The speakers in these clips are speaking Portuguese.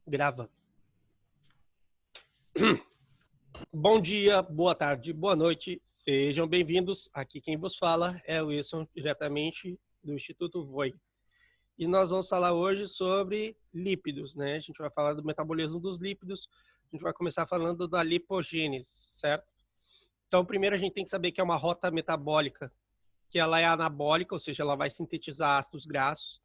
Grava. Bom dia, boa tarde, boa noite. Sejam bem-vindos. Aqui quem vos fala é o Wilson, diretamente do Instituto Voig. E nós vamos falar hoje sobre lípidos, né? A gente vai falar do metabolismo dos lípidos. A gente vai começar falando da lipogênese, certo? Então, primeiro a gente tem que saber que é uma rota metabólica, que ela é anabólica, ou seja, ela vai sintetizar ácidos graxos.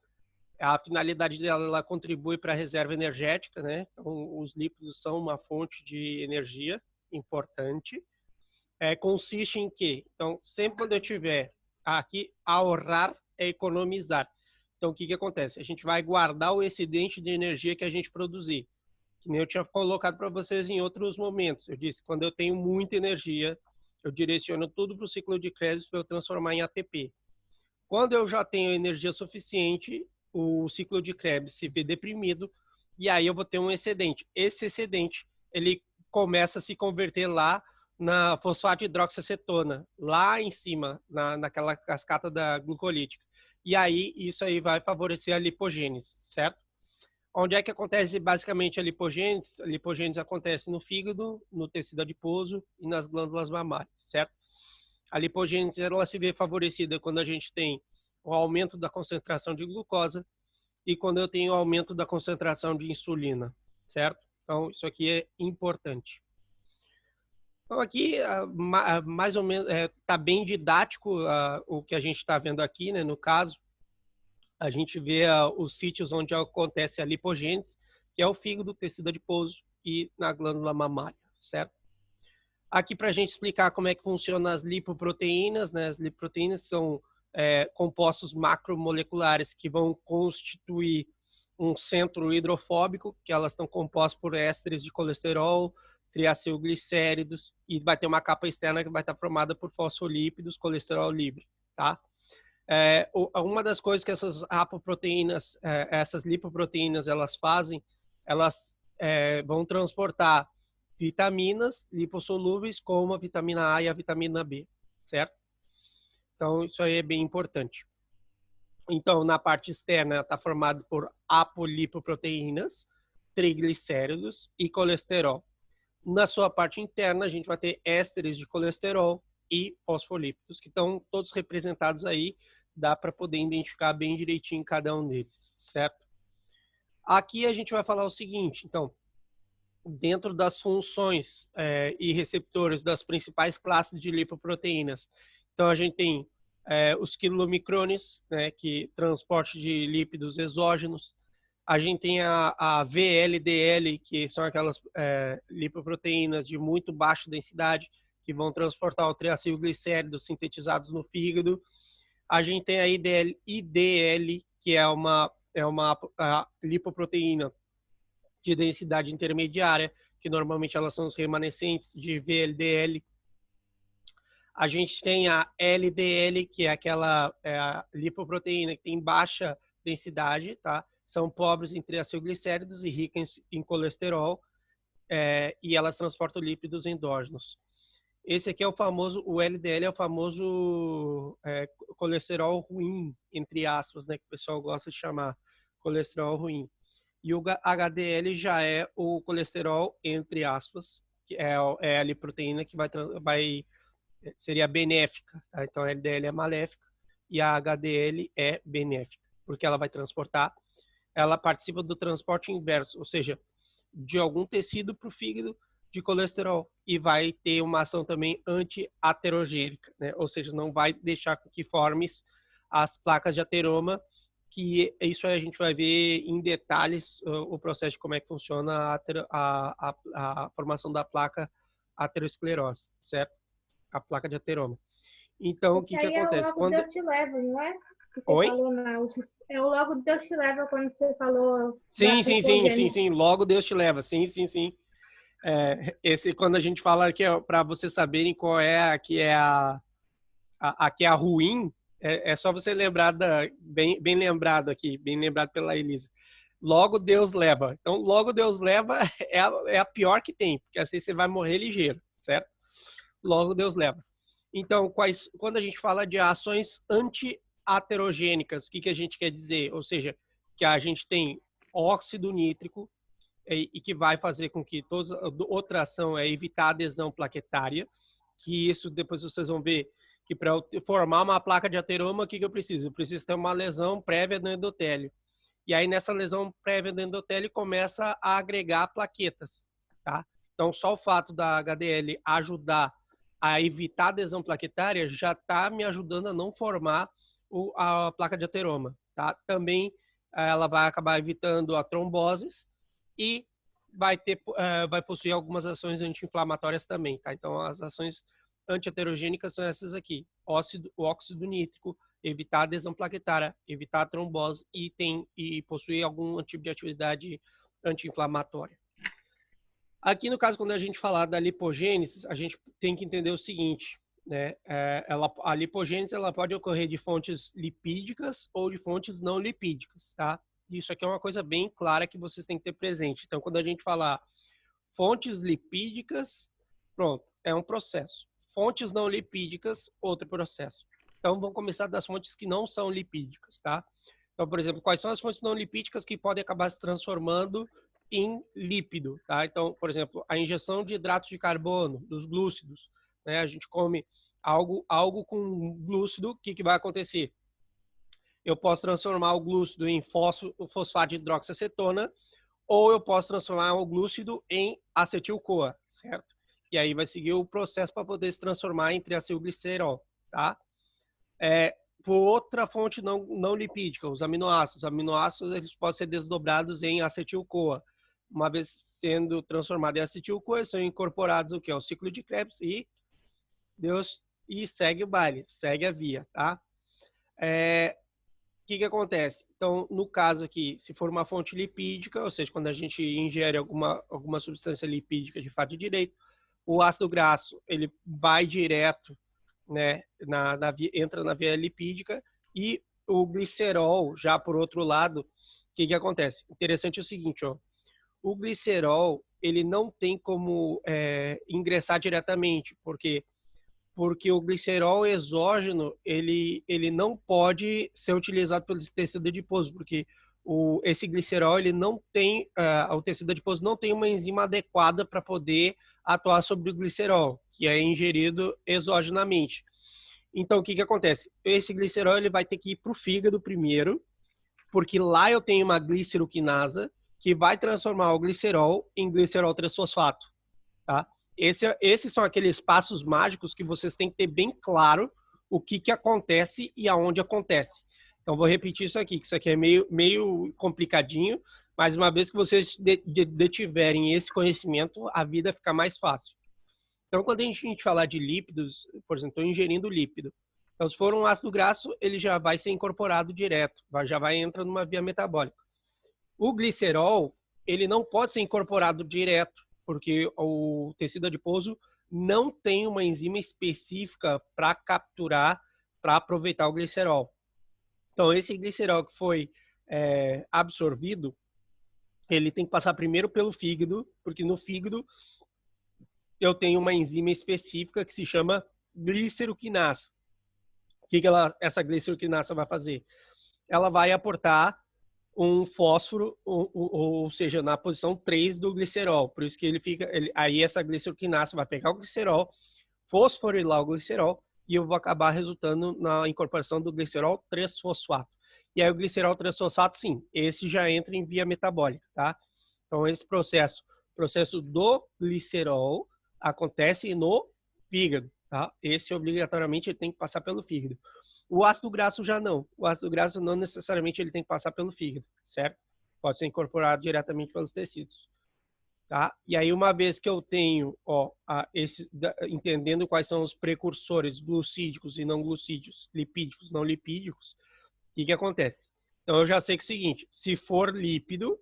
A finalidade dela, ela contribui para a reserva energética, né? Então, os lípidos são uma fonte de energia importante. Consiste em quê? Então, sempre quando eu tiver aqui, ahorrar é economizar. Então, o que acontece? A gente vai guardar o excedente de energia que a gente produzir. Que nem eu tinha colocado para vocês em outros momentos. Eu disse, quando eu tenho muita energia, eu direciono tudo para o ciclo de crédito para eu transformar em ATP. Quando eu já tenho energia suficiente, o ciclo de Krebs se vê deprimido e aí eu vou ter um excedente. Esse excedente, ele começa a se converter lá na fosfato hidroxiacetona, lá em cima, naquela cascata da glucolítica. E aí, isso aí vai favorecer a lipogênese, certo? Onde é que acontece basicamente a lipogênese? A lipogênese acontece no fígado, no tecido adiposo e nas glândulas mamárias, certo? A lipogênese ela se vê favorecida quando a gente tem o aumento da concentração de glucosa e quando eu tenho o aumento da concentração de insulina, certo? Então, isso aqui é importante. Então, aqui, mais ou menos, está bem didático o que a gente está vendo aqui, né? No caso, a gente vê os sítios onde acontece a lipogênese, que é o fígado, tecido adiposo e na glândula mamária, certo? Aqui para a gente explicar como é que funcionam as lipoproteínas, né? As lipoproteínas são compostos macromoleculares que vão constituir um centro hidrofóbico, que elas estão compostas por ésteres de colesterol, triacilglicéridos, e vai ter uma capa externa que vai estar formada por fosfolípidos, colesterol livre, tá? Uma das coisas que essas apoproteínas, essas lipoproteínas, elas fazem, elas vão transportar vitaminas lipossolúveis como a vitamina A e a vitamina B, certo? Então, isso aí é bem importante. Então, na parte externa, está formado por apolipoproteínas, triglicéridos e colesterol. Na sua parte interna, a gente vai ter ésteres de colesterol e fosfolípidos, que estão todos representados aí, dá para poder identificar bem direitinho cada um deles, certo? Aqui a gente vai falar o seguinte, então, dentro das funções e receptores das principais classes de lipoproteínas. Então, a gente tem os quilomicrones, né, que transporte de lípidos exógenos. A gente tem a VLDL, que são aquelas lipoproteínas de muito baixa densidade, que vão transportar o triacilglicéridos sintetizados no fígado. A gente tem a IDL, que é uma lipoproteína de densidade intermediária, que normalmente elas são os remanescentes de VLDL. A gente tem a LDL, que é aquela lipoproteína que tem baixa densidade, tá? São pobres em triacilglicéridos e ricas em colesterol, e elas transportam lípidos endógenos. Esse aqui é o LDL é o famoso colesterol ruim, entre aspas, né, que o pessoal gosta de chamar colesterol ruim. E o HDL já é o colesterol, entre aspas, que é a lipoproteína que seria benéfica. Tá? Então, a LDL é maléfica e a HDL é benéfica, porque ela vai transportar, ela participa do transporte inverso, ou seja, de algum tecido para o fígado de colesterol e vai ter uma ação também anti-aterogênica, né? Ou seja, não vai deixar que forme as placas de ateroma, que isso aí a gente vai ver em detalhes o processo de como é que funciona a formação da placa aterosclerose, certo? A placa de ateroma. Então, o que acontece? É o logo Deus te leva, não é? Que você Oi? falou na última. É o logo Deus te leva quando você falou. Sim. Logo Deus te leva. Sim. Quando a gente fala que é para vocês saberem qual é que é a ruim, é só você lembrar bem lembrado aqui, bem lembrado pela Elisa. Logo Deus leva. Então, logo Deus leva é a pior que tem, porque assim você vai morrer ligeiro, certo? Logo Deus leva. Então, quando a gente fala de ações anti-aterogênicas, o que a gente quer dizer? Ou seja, que a gente tem óxido nítrico, e que vai fazer com que outra ação é evitar a adesão plaquetária, que isso depois vocês vão ver que para formar uma placa de ateroma, o que eu preciso? Eu preciso ter uma lesão prévia do endotélio. E aí, nessa lesão prévia do endotélio, começa a agregar plaquetas, tá? Então, só o fato da HDL ajudar a evitar a adesão plaquetária já está me ajudando a não formar a placa de ateroma, tá? Também ela vai acabar evitando a tromboses e vai possuir algumas ações anti-inflamatórias também, tá? Então, as ações antiaterogênicas são essas aqui: o óxido nítrico, evitar a adesão plaquetária, evitar a trombose e possuir algum tipo de atividade anti-inflamatória. Aqui, no caso, quando a gente falar da lipogênese, a gente tem que entender o seguinte, né? A lipogênese ela pode ocorrer de fontes lipídicas ou de fontes não lipídicas, tá? Isso aqui é uma coisa bem clara que vocês têm que ter presente. Então, quando a gente falar fontes lipídicas, pronto, é um processo. Fontes não lipídicas, outro processo. Então, vamos começar das fontes que não são lipídicas, tá? Então, por exemplo, quais são as fontes não lipídicas que podem acabar se transformando em lípido, tá? Então, por exemplo, a injeção de hidratos de carbono, dos glúcidos, né? A gente come algo com glúcido, o que vai acontecer? Eu posso transformar o glúcido em fosfato de hidroxiacetona, ou eu posso transformar o glúcido em acetil-CoA, certo? E aí vai seguir o processo para poder se transformar em triacilglicerol, tá? Por outra fonte não lipídica, os aminoácidos. Os aminoácidos eles podem ser desdobrados em acetil-CoA. Uma vez sendo transformado em acetil-CoA, são incorporados o que? O ciclo de Krebs e segue o baile, segue a via, tá? O que acontece? Então, no caso aqui, se for uma fonte lipídica, ou seja, quando a gente ingere alguma substância lipídica de fato direito, o ácido graxo, ele vai direto, né, entra na via lipídica, e o glicerol, já por outro lado, o que acontece? Interessante é o seguinte, ó, o glicerol, ele não tem como ingressar diretamente, porque o glicerol exógeno, ele não pode ser utilizado pelo tecido adiposo, porque esse glicerol, ele não tem, o tecido adiposo não tem uma enzima adequada para poder atuar sobre o glicerol, que é ingerido exogenamente. Então, o que acontece? Esse glicerol, ele vai ter que ir para o fígado primeiro, porque lá eu tenho uma gliceroquinasa que vai transformar o glicerol em glicerol 3-fosfato, tá? Esses são aqueles passos mágicos que vocês têm que ter bem claro o que acontece e aonde acontece. Então, vou repetir isso aqui, que isso aqui é meio complicadinho, mas uma vez que vocês detiverem esse conhecimento, a vida fica mais fácil. Então, quando a gente falar de lípidos, por exemplo, estou ingerindo lípido. Então, se for um ácido graxo, ele já vai ser incorporado direto, já vai entrar numa via metabólica. O glicerol, ele não pode ser incorporado direto, porque o tecido adiposo não tem uma enzima específica para capturar, para aproveitar o glicerol. Então, esse glicerol que foi absorvido, ele tem que passar primeiro pelo fígado, porque no fígado eu tenho uma enzima específica que se chama gliceroquinasa. O que essa gliceroquinasa vai fazer? Ela vai aportar um fósforo, ou seja, na posição 3 do glicerol. Por isso que aí essa gliceroquinasa vai pegar o glicerol, fosforilar o glicerol, e eu vou acabar resultando na incorporação do glicerol 3-fosfato. E aí o glicerol 3-fosfato, sim, esse já entra em via metabólica, tá? Então, esse processo do glicerol acontece no fígado, tá? Esse obrigatoriamente ele tem que passar pelo fígado. O ácido graxo já não. O ácido graxo não necessariamente ele tem que passar pelo fígado, certo? Pode ser incorporado diretamente pelos tecidos, tá? E aí, uma vez que eu tenho, entendendo quais são os precursores glucídicos e não glucídicos, lipídicos, não lipídicos, o que acontece? Então, eu já sei que é o seguinte, se for lípido,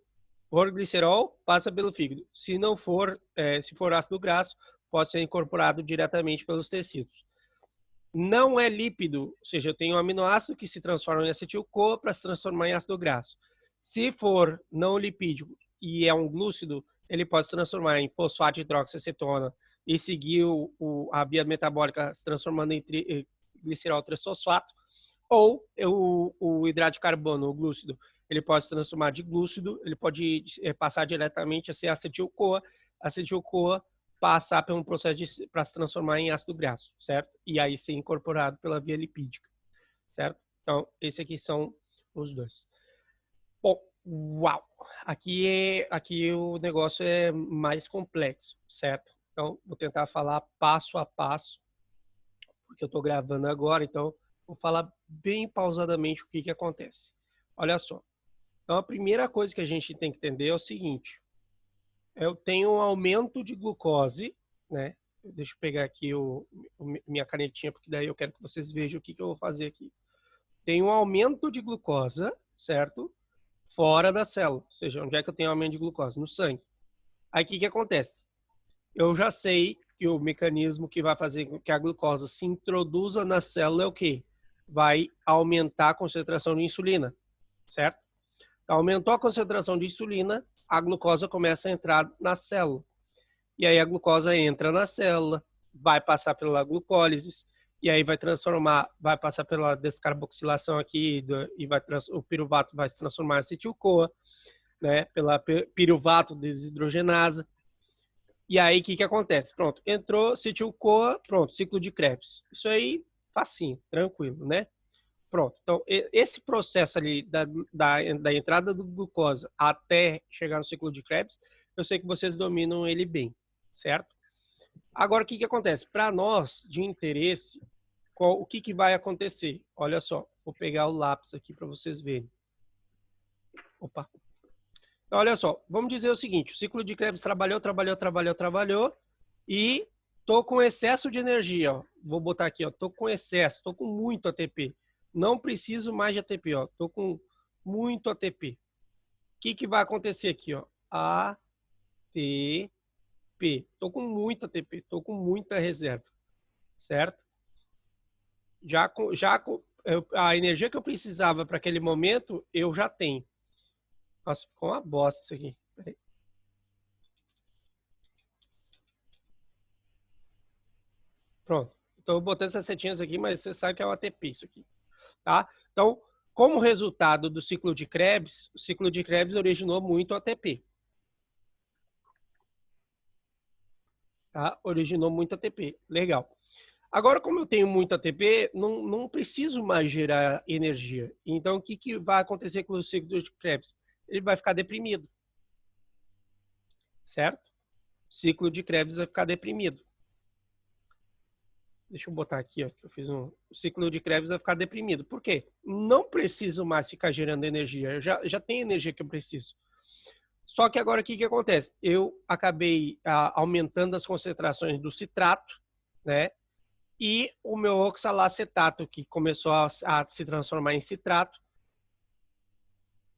for glicerol, passa pelo fígado. Se não for, se for ácido graxo, pode ser incorporado diretamente pelos tecidos. Não é lípido, ou seja, eu tenho um aminoácido que se transforma em acetil-CoA para se transformar em ácido graxo. Se for não lipídico e é um glúcido, ele pode se transformar em fosfato de hidroxiacetona e seguir a via metabólica se transformando em glicerol 3-fosfato, ou o hidrato de carbono, o glúcido, ele pode se transformar de glúcido, ele pode passar diretamente a ser acetil-CoA, acetil-CoA passar por um processo para se transformar em ácido graxo, certo? E aí ser incorporado pela via lipídica, certo? Então, esses aqui são os dois. Bom, uau! Aqui o negócio é mais complexo, certo? Então, vou tentar falar passo a passo, porque eu estou gravando agora, então vou falar bem pausadamente o que acontece. Olha só. Então, a primeira coisa que a gente tem que entender é o seguinte. Eu tenho um aumento de glucose, né? Deixa eu pegar aqui minha canetinha, porque daí eu quero que vocês vejam o que eu vou fazer aqui. Tem um aumento de glucose, certo? Fora da célula. Ou seja, onde é que eu tenho aumento de glucose? No sangue. Aí o que acontece? Eu já sei que o mecanismo que vai fazer com que a glucose se introduza na célula é o quê? Vai aumentar a concentração de insulina, certo? Aumentou a concentração de insulina, a glucose começa a entrar na célula. E aí a glucose entra na célula, vai passar pela glucólise, e aí vai passar pela descarboxilação aqui, o piruvato vai se transformar em acetil-CoA, né, pela piruvato desidrogenasa. E aí o que acontece? Pronto, entrou acetil-CoA, pronto, ciclo de Krebs. Isso aí, facinho, tranquilo, né? Pronto, então esse processo ali da entrada do glucose até chegar no ciclo de Krebs, eu sei que vocês dominam ele bem, certo? Agora, o que acontece? Para nós, de interesse, o que vai acontecer? Olha só, vou pegar o lápis aqui para vocês verem. Opa! Então, olha só, vamos dizer o seguinte, o ciclo de Krebs trabalhou e tô com excesso de energia, ó. Vou botar aqui, ó, tô com excesso, tô com muito ATP. Não preciso mais de ATP, ó. Tô com muito ATP. O que vai acontecer aqui, ó? ATP. Tô com muito ATP, tô com muita reserva, certo? A energia que eu precisava para aquele momento, eu já tenho. Nossa, ficou uma bosta isso aqui. Peraí. Pronto. Estou botando essas setinhas aqui, mas você sabe que é o ATP isso aqui. Tá? Então, como resultado do ciclo de Krebs, o ciclo de Krebs originou muito ATP. Tá? Originou muito ATP. Legal. Agora, como eu tenho muito ATP, não preciso mais gerar energia. Então, o que vai acontecer com o ciclo de Krebs? Ele vai ficar deprimido. Certo? O ciclo de Krebs vai ficar deprimido. Deixa eu botar aqui, ó, que eu fiz o ciclo de Krebs vai ficar deprimido. Por quê? Não preciso mais ficar gerando energia. Eu já tenho energia que eu preciso. Só que agora o que acontece? Eu acabei aumentando as concentrações do citrato, né? E o meu oxalacetato, que começou a se transformar em citrato,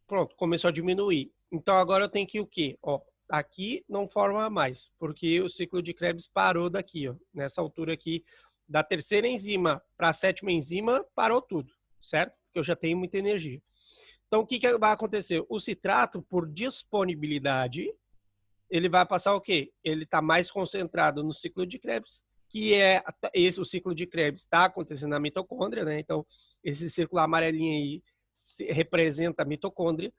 pronto, começou a diminuir. Então agora eu tenho que o quê? Ó, aqui não forma mais, porque o ciclo de Krebs parou daqui, ó, nessa altura aqui. Da terceira enzima para a sétima enzima, parou tudo, certo? Porque eu já tenho muita energia. Então, o que vai acontecer? O citrato, por disponibilidade, ele vai passar o quê? Ele está mais concentrado no ciclo de Krebs, que é o ciclo de Krebs está acontecendo na mitocôndria, né? Então, esse círculo amarelinho aí representa a mitocôndria.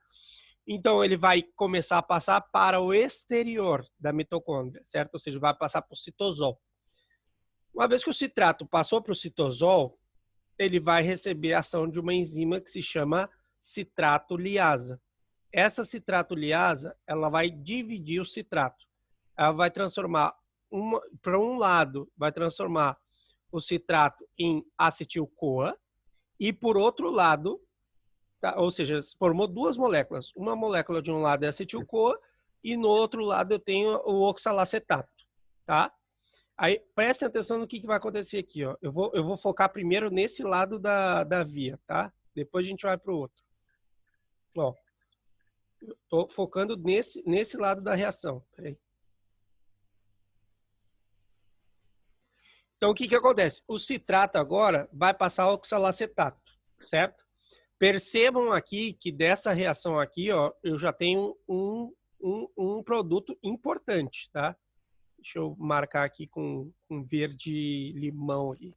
Então, ele vai começar a passar para o exterior da mitocôndria, certo? Ou seja, vai passar para o citosol. Uma vez que o citrato passou para o citosol, ele vai receber a ação de uma enzima que se chama citrato liasa. Essa citrato liasa, ela vai dividir o citrato. Ela vai transformar, para um lado, vai transformar o citrato em acetil-CoA e, por outro lado, tá, ou seja, formou duas moléculas. Uma molécula de um lado é acetil-CoA e no outro lado eu tenho o oxalacetato, tá? Aí, prestem atenção no que vai acontecer aqui, ó. Eu vou focar primeiro nesse lado da via, tá? Depois a gente vai para o outro. Ó, tô focando nesse lado da reação. Peraí. Então, o que acontece? O citrato agora vai passar ao oxalacetato, certo? Percebam aqui que dessa reação aqui, ó, eu já tenho um produto importante, tá? Deixa eu marcar aqui com verde limão aqui.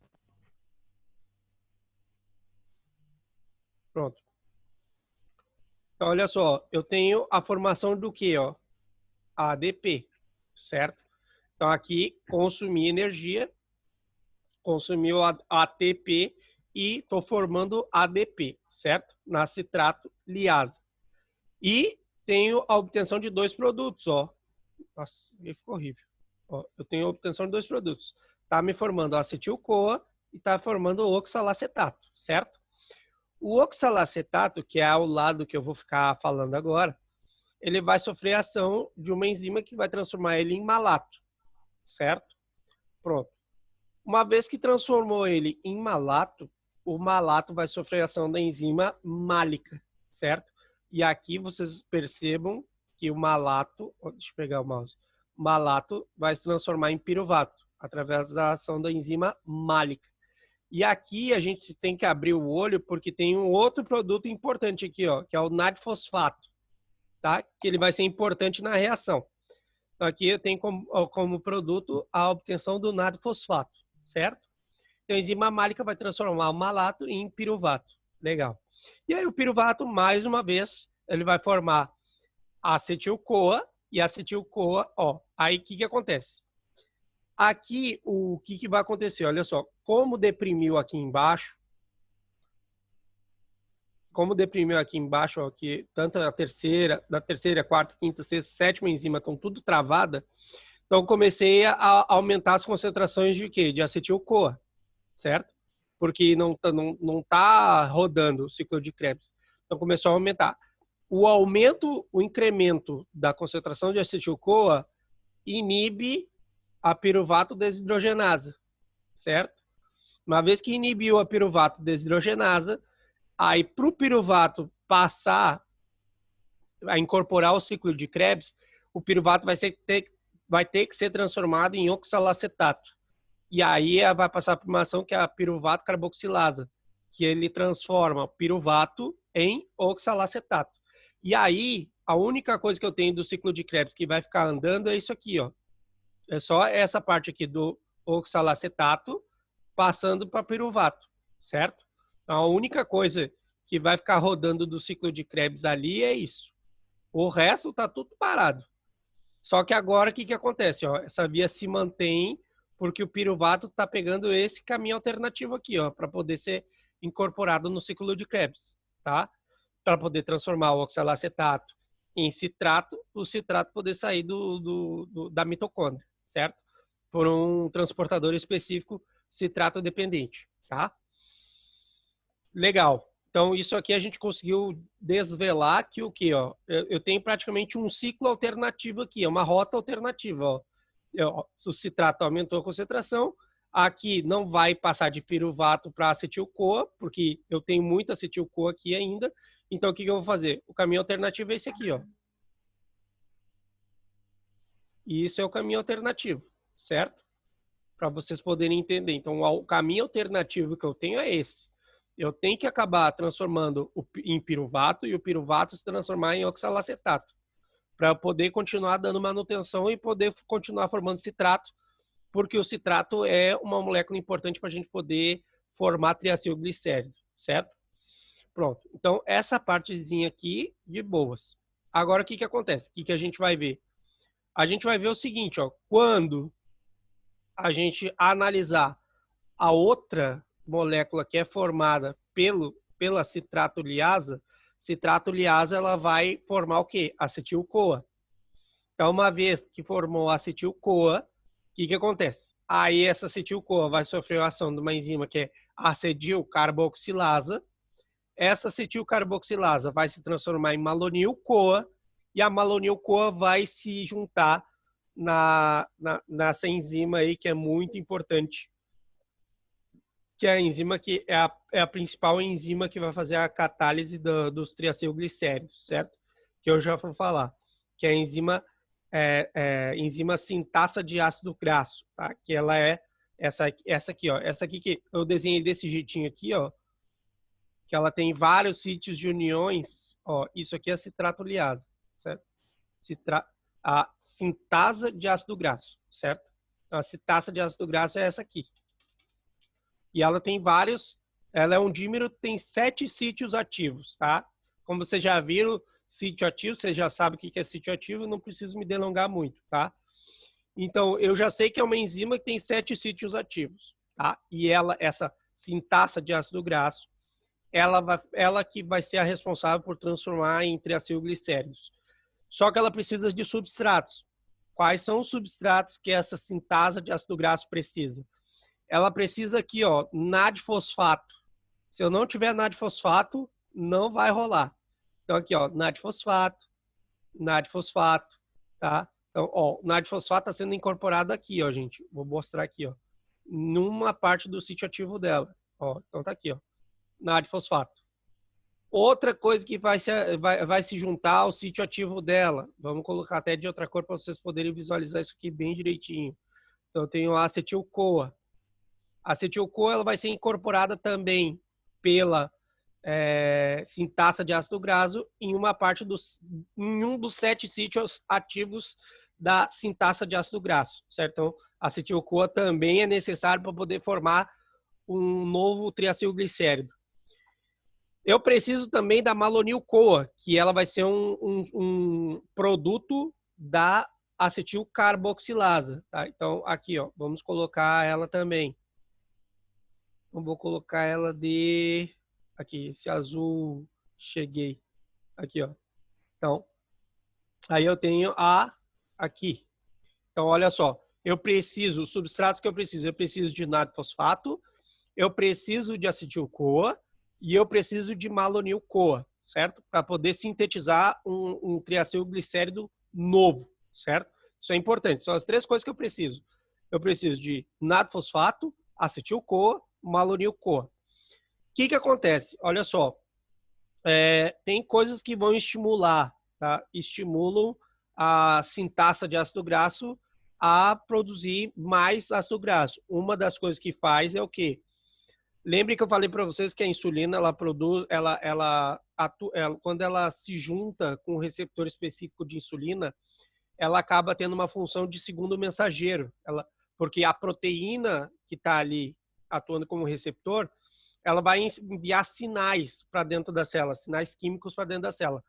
Pronto. Então, olha só, eu tenho a formação do quê, ó? ADP, certo? Então, aqui, consumir energia, consumiu ATP e estou formando ADP, certo? Na citrato liasa. E tenho a obtenção de dois produtos, ó. Nossa, ficou horrível. Ó, eu tenho a obtenção de dois produtos. Está me formando acetil-CoA e está formando o oxalacetato, certo? O oxalacetato, que é ao lado que eu vou ficar falando agora, ele vai sofrer a ação de uma enzima que vai transformar ele em malato, certo? Pronto. Uma vez que transformou ele em malato, o malato vai sofrer a ação da enzima málica, certo? E aqui vocês percebam que o malato, deixa eu pegar o mouse, malato vai se transformar em piruvato, através da ação da enzima málica. E aqui a gente tem que abrir o olho porque tem um outro produto importante aqui, ó, que é o nadifosfato, tá? Que ele vai ser importante na reação. Então aqui eu tenho como produto a obtenção do nadifosfato, certo? Então a enzima málica vai transformar o malato em piruvato. Legal. E aí o piruvato, mais uma vez, ele vai formar acetil-CoA e acetil-CoA, ó. Aí o que acontece? Aqui, o que vai acontecer? Olha só, como deprimiu aqui embaixo, ó, que tanto a terceira, quarta, quinta, sexta, sétima enzima estão tudo travada, então comecei a aumentar as concentrações de quê? De acetil-CoA, certo? Porque não tá rodando o ciclo de Krebs. Então começou a aumentar. O incremento da concentração de acetil-CoA inibe a piruvato desidrogenasa, certo? Uma vez que inibiu a piruvato desidrogenasa, aí para o piruvato passar a incorporar o ciclo de Krebs, o piruvato vai ter que ser transformado em oxalacetato. E aí vai passar por uma ação que é a piruvato carboxilasa, que ele transforma o piruvato em oxalacetato. E aí, a única coisa que eu tenho do ciclo de Krebs que vai ficar andando é isso aqui, ó. É só essa parte aqui do oxalacetato passando para piruvato, certo? Então, a única coisa que vai ficar rodando do ciclo de Krebs ali é isso. O resto tá tudo parado. Só que agora o que acontece? Ó, essa via se mantém porque o piruvato está pegando esse caminho alternativo aqui, ó, para poder ser incorporado no ciclo de Krebs, tá? Para poder transformar o oxalacetato em citrato, o citrato poder sair da mitocôndria, certo? Por um transportador específico citrato dependente, tá? Legal. Então, isso aqui a gente conseguiu desvelar que o quê? Ó, eu tenho praticamente um ciclo alternativo aqui, é uma rota alternativa. Ó. O citrato aumentou a concentração, aqui não vai passar de piruvato para acetil-CoA, porque eu tenho muita acetil-CoA aqui ainda. Então, o que eu vou fazer? O caminho alternativo é esse aqui, ó. E isso é o caminho alternativo, certo? Para vocês poderem entender. Então, o caminho alternativo que eu tenho é esse. Eu tenho que acabar transformando em piruvato e o piruvato se transformar em oxalacetato para poder continuar dando manutenção e poder continuar formando citrato, porque o citrato é uma molécula importante para a gente poder formar triacilglicérido, certo? Pronto. Então, essa partezinha aqui, de boas. Agora, o que acontece? O que a gente vai ver? A gente vai ver o seguinte, ó, quando a gente analisar a outra molécula que é formada pela citrato liasa ela vai formar o quê? Acetil-CoA. Então, uma vez que formou acetil-CoA, o que acontece? Aí essa acetil-CoA vai sofrer a ação de uma enzima que é acetil-carboxilasa. Essa acetil-carboxilasa vai se transformar em malonil-CoA e a malonil-CoA vai se juntar nessa enzima aí que é muito importante, que é a enzima que é a principal enzima que vai fazer a catálise dos triacilglicéridos, certo? Que eu já vou falar, que é a enzima enzima sintasa de ácido graxo, tá? Que ela é essa aqui, ó, essa aqui que eu desenhei desse jeitinho aqui, ó, que ela tem vários sítios de uniões, ó, isso aqui é citrato liasa, certo? A sintasa de ácido graxo, certo? Então, a sintasa de ácido graxo é essa aqui. E ela tem vários, ela é um dímero, tem 7 sítios ativos, tá? como vocês já viram, sítio ativo, vocês já sabem o que é sítio ativo, não preciso me delongar muito, tá? Então, eu já sei que é uma enzima que tem 7 sítios ativos, tá? E essa sintasa de ácido graxo, ela que vai ser a responsável por transformar em triacilglicéridos. Só que ela precisa de substratos. Quais são os substratos que essa sintasa de ácido graxo precisa? Ela precisa aqui, ó, NAD-fosfato. Se eu não tiver NAD-fosfato, não vai rolar. Então, aqui, ó, NAD-fosfato, tá? Então, ó, o NAD-fosfato está sendo incorporado aqui, ó, gente. Vou mostrar aqui, ó, numa parte do sítio ativo dela. Ó, então, tá aqui, ó, NAD-fosfato. Outra coisa que vai se juntar ao sítio ativo dela. Vamos colocar até de outra cor para vocês poderem visualizar isso aqui bem direitinho. Então, eu tenho a acetil-CoA. A acetil-CoA ela vai ser incorporada também pela sintasa de ácido graxo em um dos 7 sítios ativos da sintasa de ácido graxo, certo? Então, a acetil-CoA também é necessário para poder formar um novo triacilglicérido. Eu preciso também da malonil-CoA, que ela vai ser um produto da acetilcarboxilasa, tá? Então, aqui, ó, vamos colocar ela também. Então, vou colocar ela de... Aqui, esse azul, cheguei. Aqui, ó. Então, aí eu tenho aqui. Então, olha só. Eu preciso, os substratos que eu preciso de NAD-fosfato, eu preciso de acetil-CoA e eu preciso de malonil-CoA, certo? Para poder sintetizar um triacilglicérido novo, certo? Isso é importante. São as 3 coisas que eu preciso. Eu preciso de NAD-fosfato, acetil-CoA, malonil-CoA. O que acontece? Olha só. Tem coisas que vão estimular, tá? Estimulam a sintasa de ácido graxo a produzir mais ácido graxo. Uma das coisas que faz é o quê? Lembre que eu falei para vocês que a insulina, quando ela se junta com um receptor específico de insulina, ela acaba tendo uma função de segundo mensageiro. Porque a proteína que está ali atuando como receptor, ela vai enviar sinais para dentro da célula, sinais químicos para dentro da célula.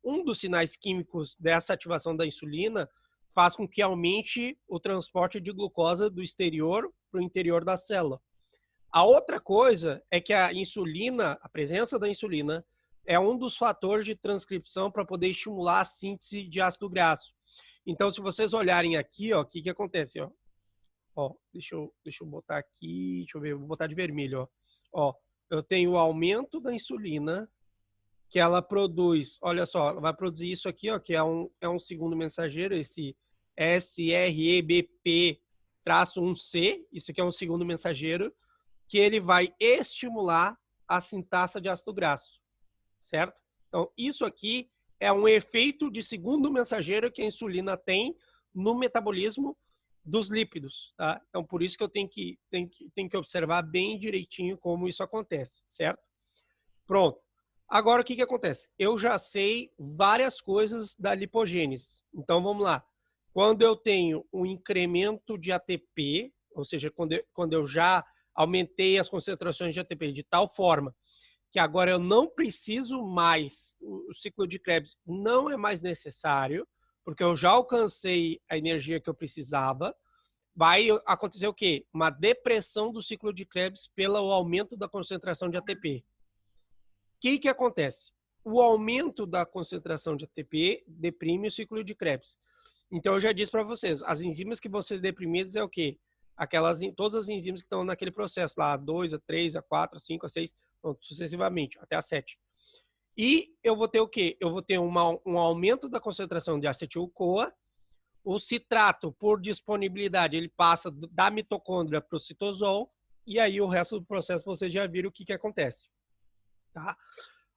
Um dos sinais químicos dessa ativação da insulina faz com que aumente o transporte de glucosa do exterior para o interior da célula. A outra coisa é que a presença da insulina, é um dos fatores de transcrição para poder estimular a síntese de ácido graxo. Então, se vocês olharem aqui, ó, o que acontece? Ó, deixa eu botar aqui, deixa eu ver, vou botar de vermelho. Ó, eu tenho o aumento da insulina, que ela produz, olha só, ela vai produzir isso aqui, ó, que é um segundo mensageiro, esse SREBP-1C, isso aqui é um segundo mensageiro, que ele vai estimular a sintasa de ácido graxo, certo? Então, isso aqui é um efeito de segundo mensageiro que a insulina tem no metabolismo dos lípidos, tá? Então, por isso que eu tenho que observar bem direitinho como isso acontece, certo? Pronto. Agora, o que acontece? Eu já sei várias coisas da lipogênese. Então, vamos lá. Quando eu tenho um incremento de ATP, ou seja, quando eu já aumentei as concentrações de ATP de tal forma que agora eu não preciso mais, o ciclo de Krebs não é mais necessário, porque eu já alcancei a energia que eu precisava, vai acontecer o quê? Uma depressão do ciclo de Krebs pelo aumento da concentração de ATP. O que acontece? O aumento da concentração de ATP deprime o ciclo de Krebs. Então, eu já disse para vocês, as enzimas que vão ser deprimidas é o quê? Todas as enzimas que estão naquele processo lá, A2, A3, A4, A5, A6, sucessivamente, até A7. E eu vou ter o quê? Eu vou ter um aumento da concentração de acetil-CoA. O citrato, por disponibilidade, ele passa da mitocôndria para o citosol, e aí o resto do processo vocês já viram o que acontece. Tá?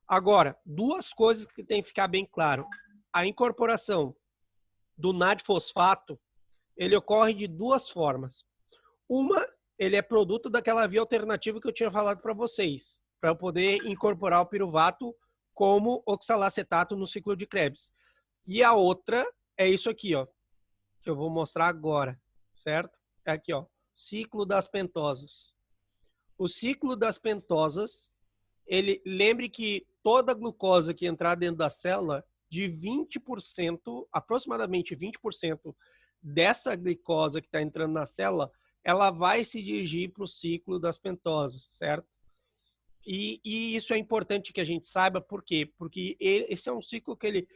Agora, 2 coisas que tem que ficar bem claro. A incorporação do NAD-fosfato, ele ocorre de 2 formas. Uma, ele é produto daquela via alternativa que eu tinha falado para vocês, para eu poder incorporar o piruvato como oxalacetato no ciclo de Krebs. E a outra é isso aqui, ó, que eu vou mostrar agora, certo? É aqui, ó, ciclo das pentosas. O ciclo das pentosas, lembre que toda a glucose que entrar dentro da célula, de 20%, aproximadamente 20% dessa glicose que está entrando na célula, ela vai se dirigir para o ciclo das pentosas, certo? E isso é importante que a gente saiba, por quê? Porque esse é um ciclo que ele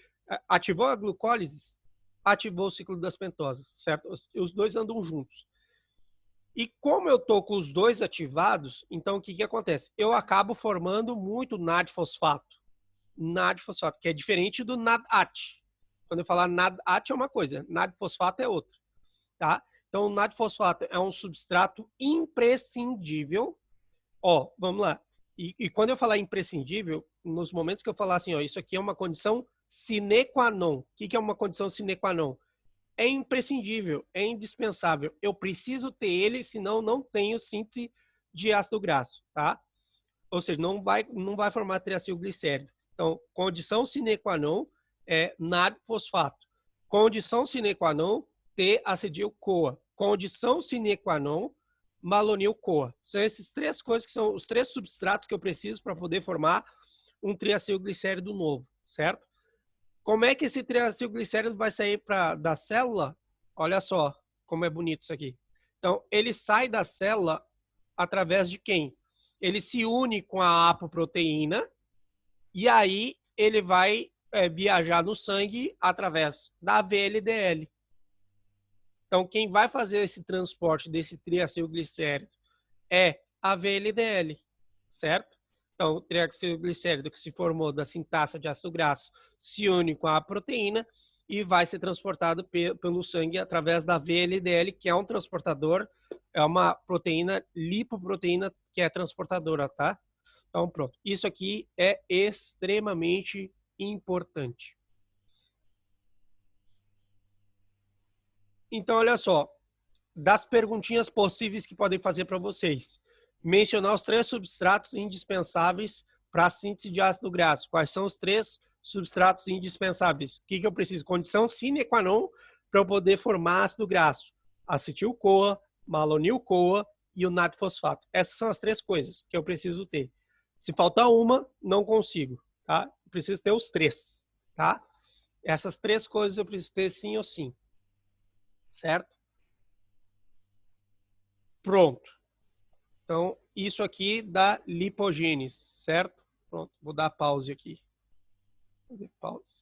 ativou a glucólise, ativou o ciclo das pentosas, certo? Os dois andam juntos. E como eu tô com os dois ativados, então o que que acontece? Eu acabo formando muito NAD-fosfato. NAD-fosfato, que é diferente do NADH. Quando eu falar NADH é uma coisa, NAD-fosfato é outra, tá? Então o NAD-fosfato é um substrato imprescindível. Ó, vamos lá. E quando eu falar imprescindível, nos momentos que eu falar assim, ó, isso aqui é uma condição sine qua non. O que que é uma condição sine qua non? É imprescindível, é indispensável. Eu preciso ter ele, senão não tenho síntese de ácido graxo, tá? Ou seja, não vai formar triacilglicérido. Então, condição sine qua non é NAD-fosfato. Condição sine qua non, T-acetil-CoA. Condição sine qua non, malonil-CoA. São essas três coisas que são os três substratos que eu preciso para poder formar um triacilglicérido novo, certo? Como é que esse triacilglicérido vai sair da célula? Olha só como é bonito isso aqui. Então, ele sai da célula através de quem? Ele se une com a apoproteína e aí ele vai viajar no sangue através da VLDL. Então, quem vai fazer esse transporte desse triacilglicérido é a VLDL, certo? Então, o triacilglicérido que se formou da sintase de ácido graxo se une com a proteína e vai ser transportado pelo sangue através da VLDL, que é um transportador, é uma proteína, lipoproteína, que é transportadora, tá? Então, pronto. Isso aqui é extremamente importante. Então, olha só, das perguntinhas possíveis que podem fazer para vocês. Mencionar os 3 substratos indispensáveis para a síntese de ácido graxo. Quais são os 3 substratos indispensáveis? O que eu preciso? Condição sine qua non para eu poder formar ácido graxo. Acetil-CoA, malonil-CoA e o NAD-fosfato. Essas são as 3 coisas que eu preciso ter. Se faltar uma, não consigo, tá? Eu preciso ter os 3, tá? Essas 3 coisas eu preciso ter sim ou sim. Certo? Pronto. Então, isso aqui dá lipogênese, certo? Pronto, vou dar pause aqui. Vou dar pause.